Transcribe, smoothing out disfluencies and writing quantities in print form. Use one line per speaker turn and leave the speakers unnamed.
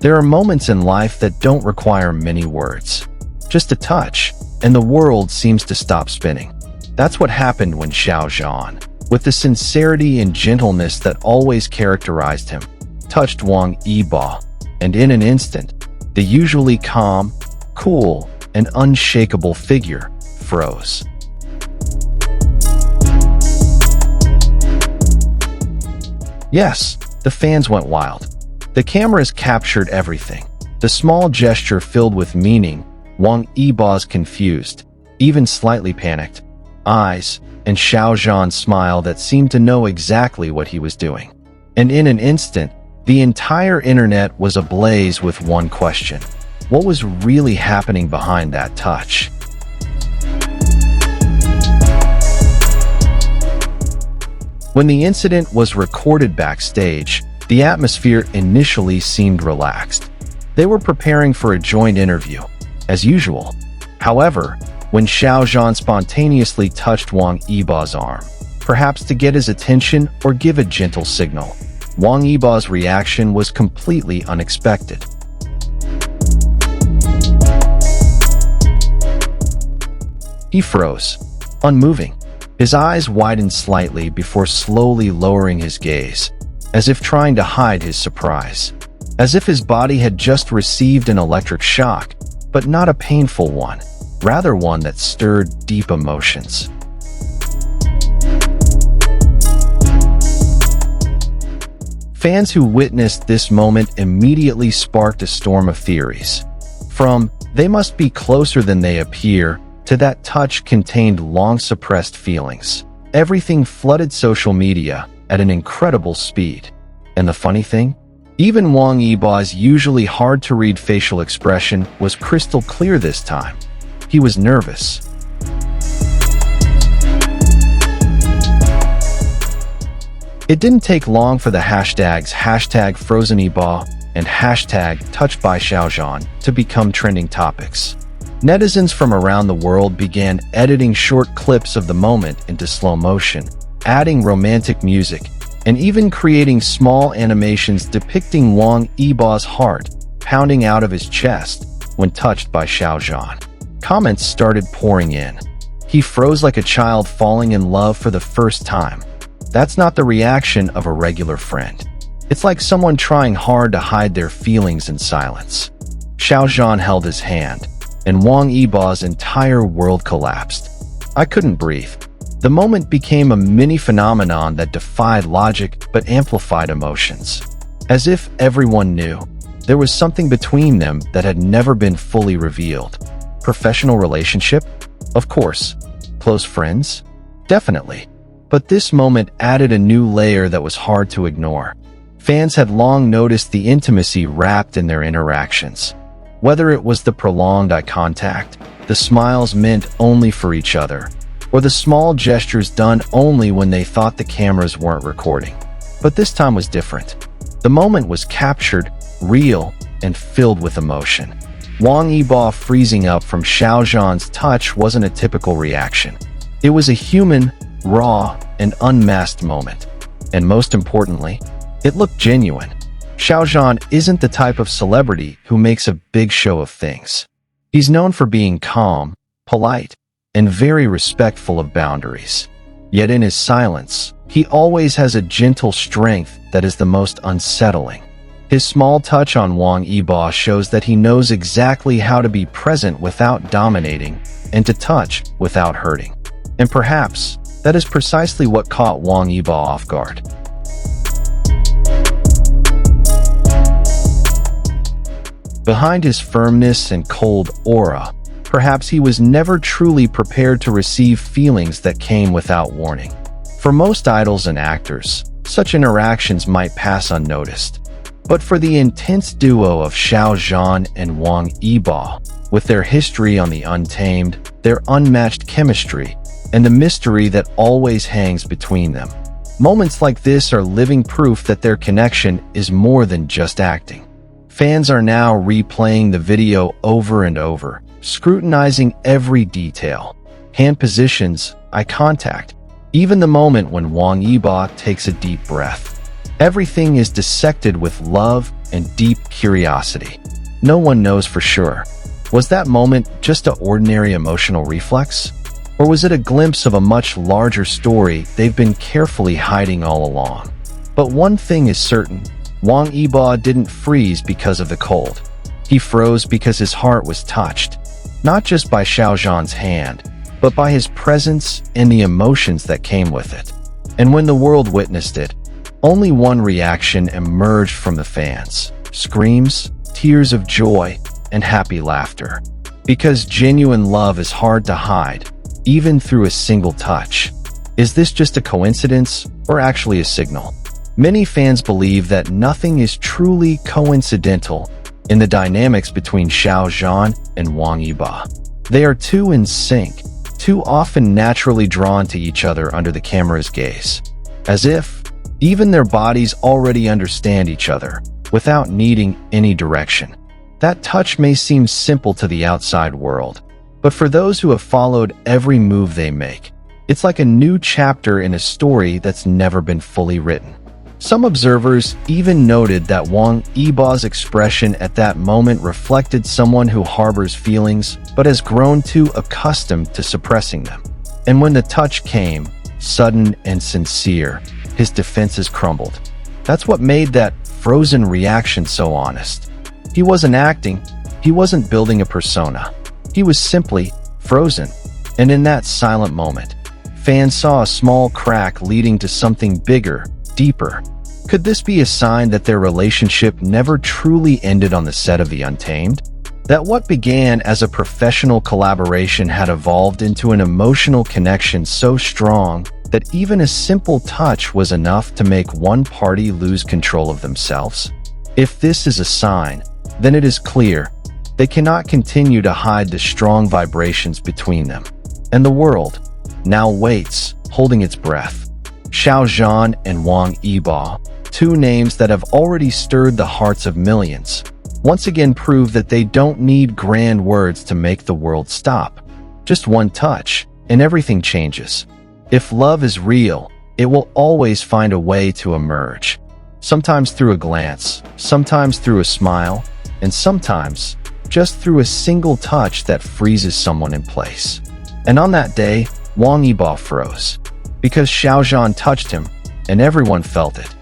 There are moments in life that don't require many words. Just a touch, and the world seems to stop spinning. That's what happened when Xiao Zhan, with the sincerity and gentleness that always characterized him, touched Wang Yibo, and in an instant, the usually calm, cool, and unshakable figure froze. Yes, the fans went wild. The cameras captured everything. The small gesture filled with meaning, Wang Yibo's confused, even slightly panicked, eyes, and Xiao Zhan's smile that seemed to know exactly what he was doing. And in an instant, the entire internet was ablaze with one question. What was really happening behind that touch? When the incident was recorded backstage, the atmosphere initially seemed relaxed. They were preparing for a joint interview, as usual. However, when Xiao Zhan spontaneously touched Wang Yibo's arm, perhaps to get his attention or give a gentle signal, Wang Yibo's reaction was completely unexpected. He froze, unmoving. His eyes widened slightly before slowly lowering his gaze, as if trying to hide his surprise. As if his body had just received an electric shock, but not a painful one, rather one that stirred deep emotions. Fans who witnessed this moment immediately sparked a storm of theories. From, "they must be closer than they appear," to "that touch contained long-suppressed feelings." Everything flooded social media at an incredible speed. And the funny thing? Even Wang Yibo's usually hard-to-read facial expression was crystal clear this time. He was nervous. It didn't take long for the hashtags #FrozenYibo and #TouchedByXiaoZhan to become trending topics. Netizens from around the world began editing short clips of the moment into slow motion, adding romantic music, and even creating small animations depicting Wang Yibo's heart pounding out of his chest when touched by Xiao Zhan. Comments started pouring in. "He froze like a child falling in love for the first time." That's not the reaction of a regular friend. It's like someone trying hard to hide their feelings in silence. Xiao Zhan held his hand, and Wang Yibo's entire world collapsed. "I couldn't breathe." The moment became a mini phenomenon that defied logic but amplified emotions. As if everyone knew, there was something between them that had never been fully revealed. Professional relationship? Of course. Close friends? Definitely. But this moment added a new layer that was hard to ignore. Fans had long noticed the intimacy wrapped in their interactions. Whether it was the prolonged eye contact, the smiles meant only for each other, or the small gestures done only when they thought the cameras weren't recording. But this time was different. The moment was captured, real, and filled with emotion. Wang Yibo freezing up from Xiao Zhan's touch wasn't a typical reaction. It was a human, raw, and unmasked moment. And most importantly, it looked genuine. Xiao Zhan isn't the type of celebrity who makes a big show of things. He's known for being calm, polite, and very respectful of boundaries. Yet in his silence, he always has a gentle strength that is the most unsettling. His small touch on Wang Yibo shows that he knows exactly how to be present without dominating and to touch without hurting. And perhaps that is precisely what caught Wang Yibo off guard. Behind his firmness and cold aura, perhaps he was never truly prepared to receive feelings that came without warning. For most idols and actors, such interactions might pass unnoticed. But for the intense duo of Xiao Zhan and Wang Yibo, with their history on the Untamed, their unmatched chemistry, and the mystery that always hangs between them, moments like this are living proof that their connection is more than just acting. Fans are now replaying the video over and over, scrutinizing every detail. Hand positions, eye contact, even the moment when Wang Yibo takes a deep breath. Everything is dissected with love, and deep curiosity. No one knows for sure. Was that moment just an ordinary emotional reflex? Or was it a glimpse of a much larger story they've been carefully hiding all along? But one thing is certain, Wang Yibo didn't freeze because of the cold. He froze because his heart was touched, not just by Xiao Zhan's hand, but by his presence and the emotions that came with it. And when the world witnessed it, only one reaction emerged from the fans: screams, tears of joy, and happy laughter. Because genuine love is hard to hide, even through a single touch. Is this just a coincidence or actually a signal? Many fans believe that nothing is truly coincidental in the dynamics between Xiao Zhan and Wang Yibo. They are too in sync, too often naturally drawn to each other under the camera's gaze, as if even their bodies already understand each other without needing any direction. That touch may seem simple to the outside world, but for those who have followed every move they make, it's like a new chapter in a story that's never been fully written. Some observers even noted that Wang Yibo's expression at that moment reflected someone who harbors feelings but has grown too accustomed to suppressing them. And when the touch came, sudden and sincere, his defenses crumbled. That's what made that frozen reaction so honest. He wasn't acting, he wasn't building a persona. He was simply frozen. And in that silent moment, fans saw a small crack leading to something bigger, deeper. Could this be a sign that their relationship never truly ended on the set of The Untamed? That what began as a professional collaboration had evolved into an emotional connection so strong that even a simple touch was enough to make one party lose control of themselves? If this is a sign, then it is clear they cannot continue to hide the strong vibrations between them. And the world now waits, holding its breath. Xiao Zhan and Wang Yibo, two names that have already stirred the hearts of millions, once again prove that they don't need grand words to make the world stop. Just one touch, and everything changes. If love is real, it will always find a way to emerge. Sometimes through a glance, sometimes through a smile, and sometimes just through a single touch that freezes someone in place. And on that day, Wang Yibo froze. Because Xiao Zhan touched him, and everyone felt it.